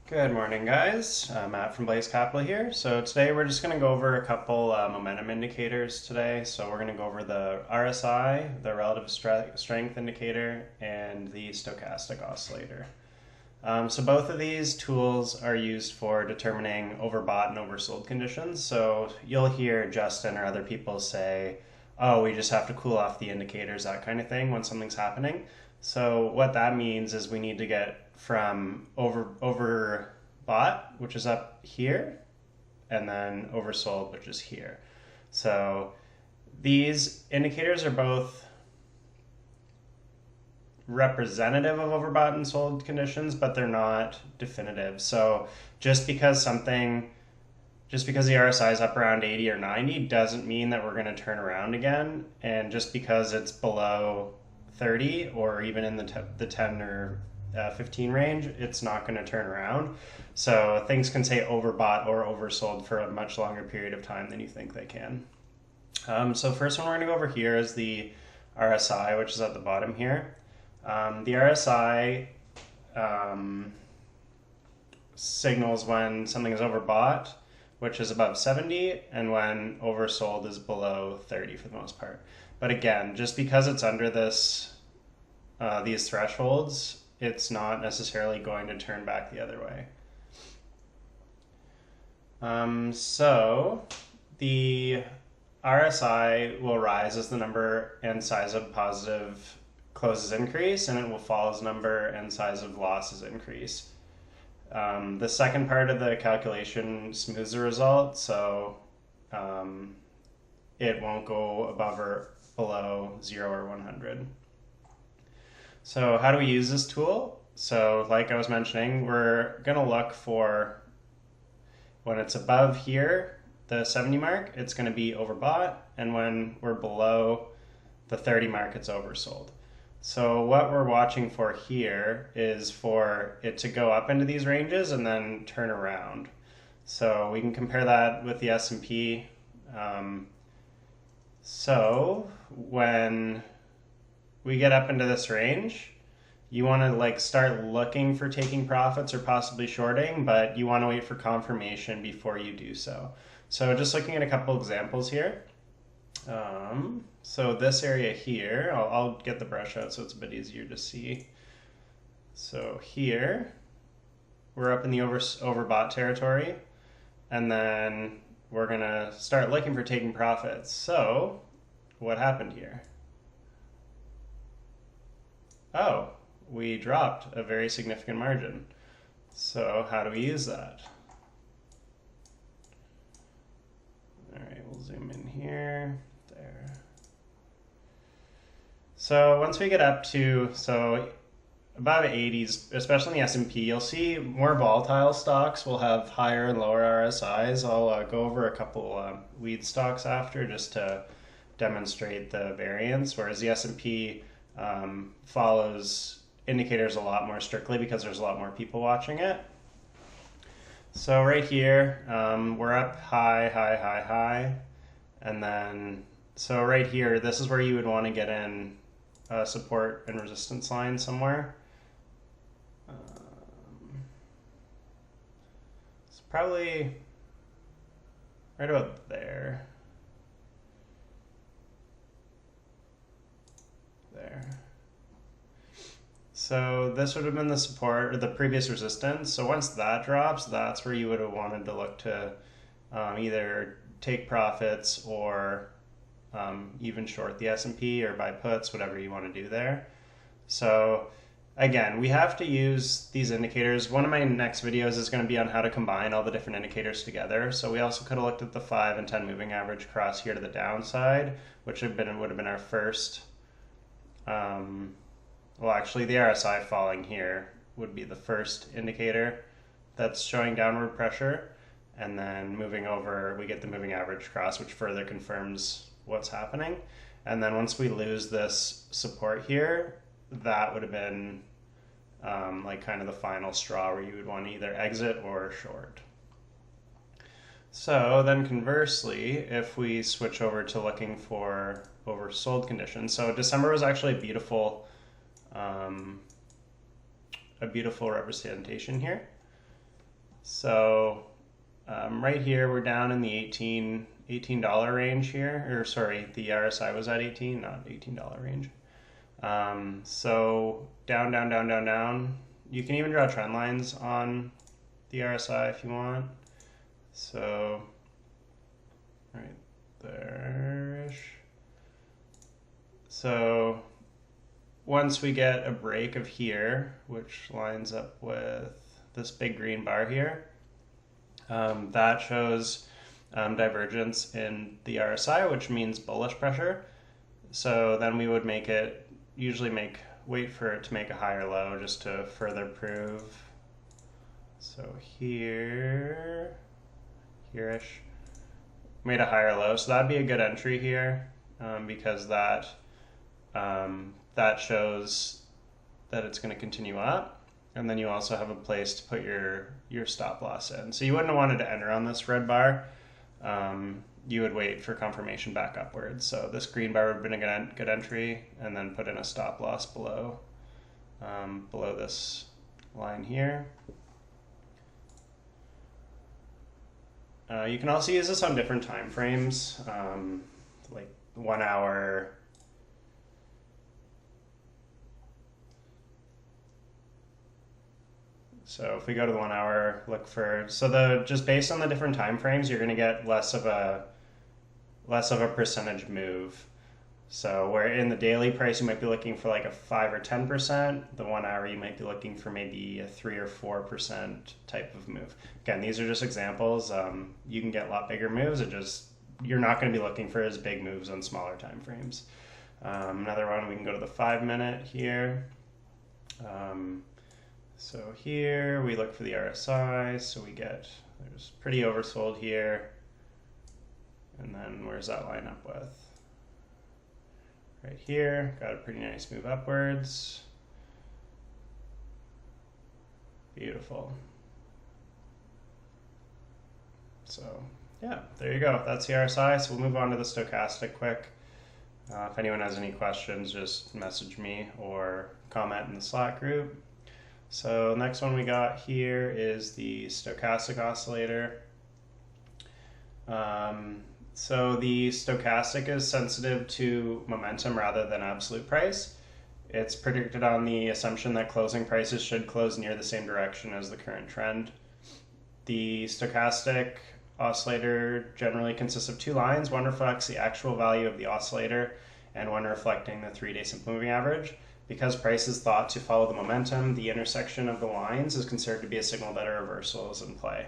Good morning, guys. Matt from Blaze Capital here. So today we're just going to go over a couple momentum indicators today. So we're going to go over the RSI, the relative strength indicator, and the stochastic oscillator. So both of these tools are used for determining overbought and oversold conditions. So you'll hear Justin or other people say, oh, we just have to cool off the indicators, that kind of thing, when something's happening. So what that means is we need to get from overbought, which is up here, and then oversold, which is here. So these indicators are both representative of overbought and sold conditions, but they're not definitive. So just because the RSI is up around 80 or 90 doesn't mean that we're going to turn around again. And just because it's below 30 or even in the 10 or 15 range, it's not going to turn around. So things can say overbought or oversold for a much longer period of time than you think they can. So first one we're going to go over here is the RSI, which is at the bottom here. The RSI signals when something is overbought, which is above 70, and when oversold is below 30 for the most part. But again, just because it's under these thresholds, it's not necessarily going to turn back the other way. So the RSI will rise as the number and size of positive closes increase, and it will fall as number and size of losses increase. The second part of the calculation smooths the result, so it won't go above or below 0 or 100. So how do we use this tool? So like I was mentioning, we're going to look for when it's above here, the 70 mark, it's going to be overbought, and when we're below the 30 mark, it's oversold. So what we're watching for here is for it to go up into these ranges and then turn around. So we can compare that with the S&P. So when we get up into this range, you want to start looking for taking profits or possibly shorting, but you want to wait for confirmation before you do so. So just looking at a couple examples here. So this area here, I'll get the brush out so it's a bit easier to see. So here, we're up in the overbought territory, and then we're gonna start looking for taking profits. So what happened here? Oh, we dropped a very significant margin. So how do we use that? All right, we'll zoom in here, there. So once we get up to, above 80s, especially in the S&P, you'll see more volatile stocks will have higher and lower RSIs. I'll go over a couple weed stocks after just to demonstrate the variance, whereas the S&P follows indicators a lot more strictly because there's a lot more people watching it. So right here, we're up high, and then, so right here, this is where you would want to get in a support and resistance line somewhere. It's probably right about there. There. So this would have been the support or the previous resistance. So once that drops, that's where you would have wanted to look to either take profits or even short the S&P or buy puts, whatever you want to do there. So again, we have to use these indicators. One of my next videos is going to be on how to combine all the different indicators together. So we also could have looked at the 5 and 10 moving average cross here to the downside, which would have been our first. Well, actually, the RSI falling here would be the first indicator that's showing downward pressure. And then moving over, we get the moving average cross, which further confirms what's happening. And then once we lose this support here, that would have been kind of the final straw where you would want to either exit or short. So then conversely, if we switch over to looking for oversold conditions, so December was actually a beautiful representation here. So right here, we're down in the $18 range here, or sorry, the RSI was at 18, not $18 range. So down, down, down, down, down. You can even draw trend lines on the RSI if you want. So right there-ish. So once we get a break of here, which lines up with this big green bar here, that shows divergence in the RSI, which means bullish pressure. So then we would wait for it to make a higher low just to further prove. So here-ish, made a higher low. So that'd be a good entry here because that shows that it's going to continue up. And then you also have a place to put your stop loss in. So you wouldn't have wanted to enter on this red bar. You would wait for confirmation back upwards. So this green bar would have been a good entry, and then put in a stop loss below this line here. You can also use this on different time frames, like 1 hour. So if we go to the 1 hour, look for, just based on the different time frames, you're going to get less of a percentage move. So where in the daily price you might be looking for like a 5 or 10%, the 1 hour you might be looking for maybe a 3 or 4% type of move. Again, these are just examples. You can get a lot bigger moves. You're not going to be looking for as big moves on smaller time frames. Another one, we can go to the 5 minute here. So here we look for the RSI, so there's pretty oversold here. And then where's that line up with? Right here, got a pretty nice move upwards. Beautiful. So yeah, there you go. That's the RSI. So we'll move on to the stochastic quick. If anyone has any questions, just message me or comment in the Slack group. So next one we got here is the Stochastic Oscillator. So the stochastic is sensitive to momentum rather than absolute price. It's predicted on the assumption that closing prices should close near the same direction as the current trend. The stochastic oscillator generally consists of 2 lines. One reflects the actual value of the oscillator and one reflecting the 3-day simple moving average. Because price is thought to follow the momentum, the intersection of the lines is considered to be a signal that a reversal is in play.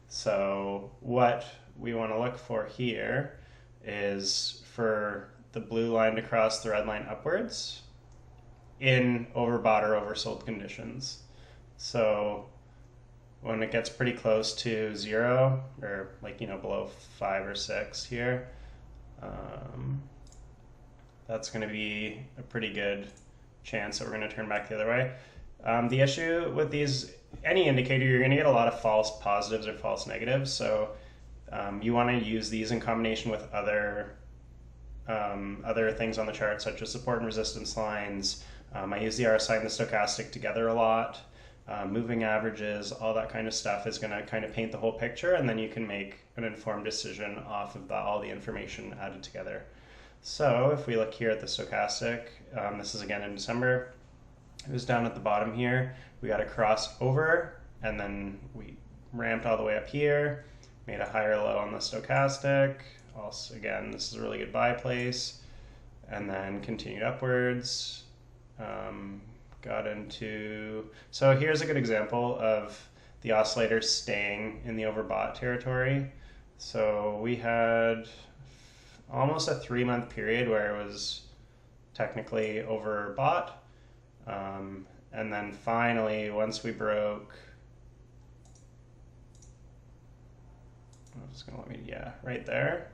So what we want to look for here is for the blue line to cross the red line upwards in overbought or oversold conditions. So when it gets pretty close to 0, or below 5 or 6 here, that's going to be a pretty good chance that we're going to turn back the other way. The issue with any indicator, you're going to get a lot of false positives or false negatives. So you want to use these in combination with other things on the chart, such as support and resistance lines. I use the RSI and the stochastic together a lot. Moving averages, all that kind of stuff is going to kind of paint the whole picture, and then you can make an informed decision off of all the information added together. So if we look here at the stochastic, this is again in December. It was down at the bottom here. We got a cross over, and then we ramped all the way up here, made a higher low on the stochastic. Also, again, this is a really good buy place, and then continued upwards. So here's a good example of the oscillator staying in the overbought territory. So we had almost a 3-month period where it was technically overbought. And then finally, once we broke, right there,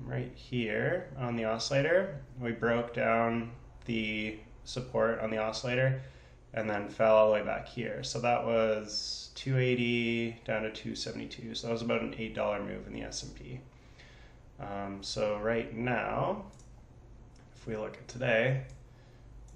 right here on the oscillator, we broke down the support on the oscillator and then fell all the way back here. So that was 280 down to 272. So that was about an $8 move in the S&P. So right now, if we look at today,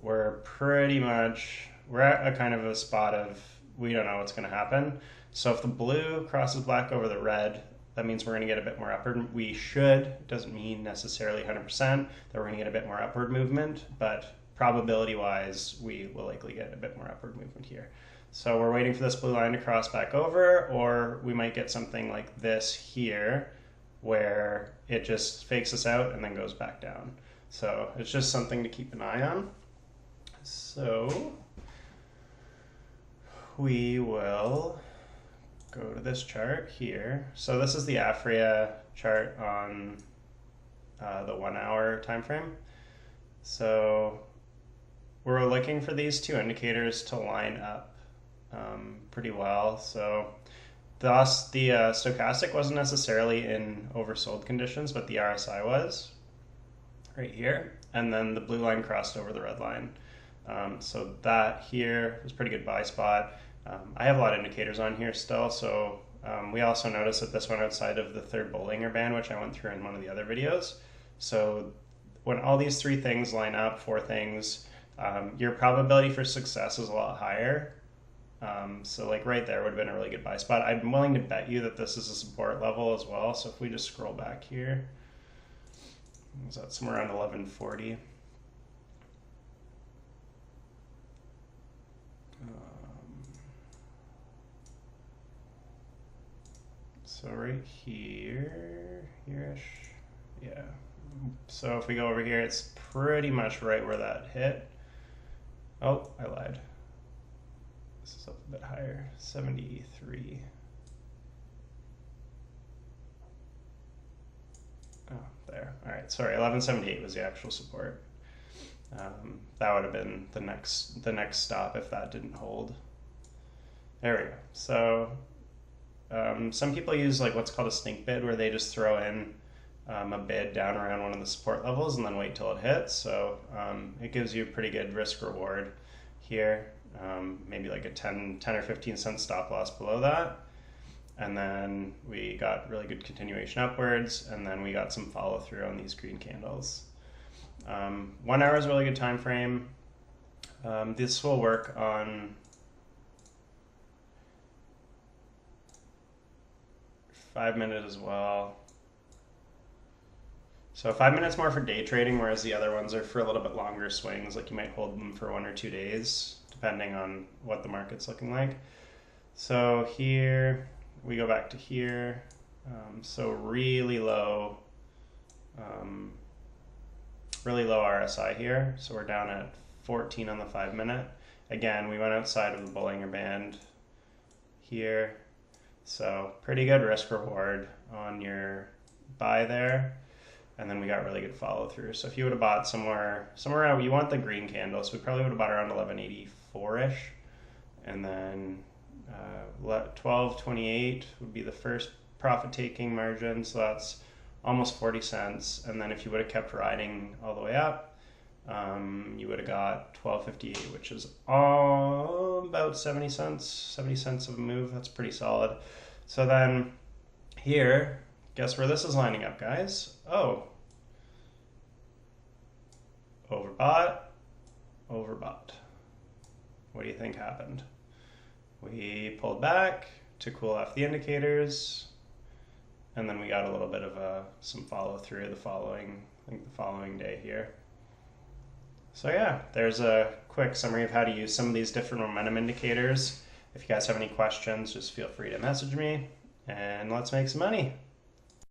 we're at a kind of a spot of we don't know what's going to happen. So if the blue crosses black over the red, that means we're going to get a bit more upward. We should, doesn't mean necessarily 100% that we're going to get a bit more upward movement, but probability wise, we will likely get a bit more upward movement here. So we're waiting for this blue line to cross back over, or we might get something like this here where it just fakes us out and then goes back down. So it's just something to keep an eye on. So we will go to this chart here. So this is the AFRIA chart on the 1 hour time frame. So we're looking for these two indicators to line up pretty well. So the stochastic wasn't necessarily in oversold conditions, but the RSI was right here. And then the blue line crossed over the red line. So that here was a pretty good buy spot. I have a lot of indicators on here still, so we also noticed that this went outside of the third Bollinger Band, which I went through in one of the other videos. So when all these three things line up, four things, your probability for success is a lot higher. So like right there would have been a really good buy spot. I'm willing to bet you that this is a support level as well. So if we just scroll back here, is that somewhere around 1140? So right here-ish, yeah. So if we go over here, it's pretty much right where that hit. Oh, I lied. This is up a bit higher, 73. Oh, there. All right, sorry, 1178 was the actual support. That would have been the next stop if that didn't hold. There we go. So some people use like what's called a stink bid, where they just throw in a bid down around one of the support levels and then wait till it hits. So it gives you a pretty good risk reward here. Maybe like a 10 or 15 cent stop loss below that. And then we got really good continuation upwards, and then we got some follow through on these green candles. 1 hour is a really good time frame. This will work on 5 minutes as well. So 5 minutes more for day trading, whereas the other ones are for a little bit longer swings. Like you might hold them for 1 or 2 days, depending on what the market's looking like. So here, we go back to here. So really low RSI here. So we're down at 14 on the 5 minute. Again, we went outside of the Bollinger Band here. So pretty good risk reward on your buy there. And then we got really good follow through. So if you would have bought somewhere around, you want the green candle, so we probably would have bought around 1184-ish. And then 1228 would be the first profit taking margin. So that's almost 40 cents. And then if you would have kept riding all the way up, you would have got 1258, which is about 70 cents of a move. That's pretty solid. So then here, guess where this is lining up, guys? Oh, overbought. What do you think happened? We pulled back to cool off the indicators, and then we got a little bit of some follow through the following day here. So yeah, there's a quick summary of how to use some of these different momentum indicators. If you guys have any questions, just feel free to message me, and let's make some money.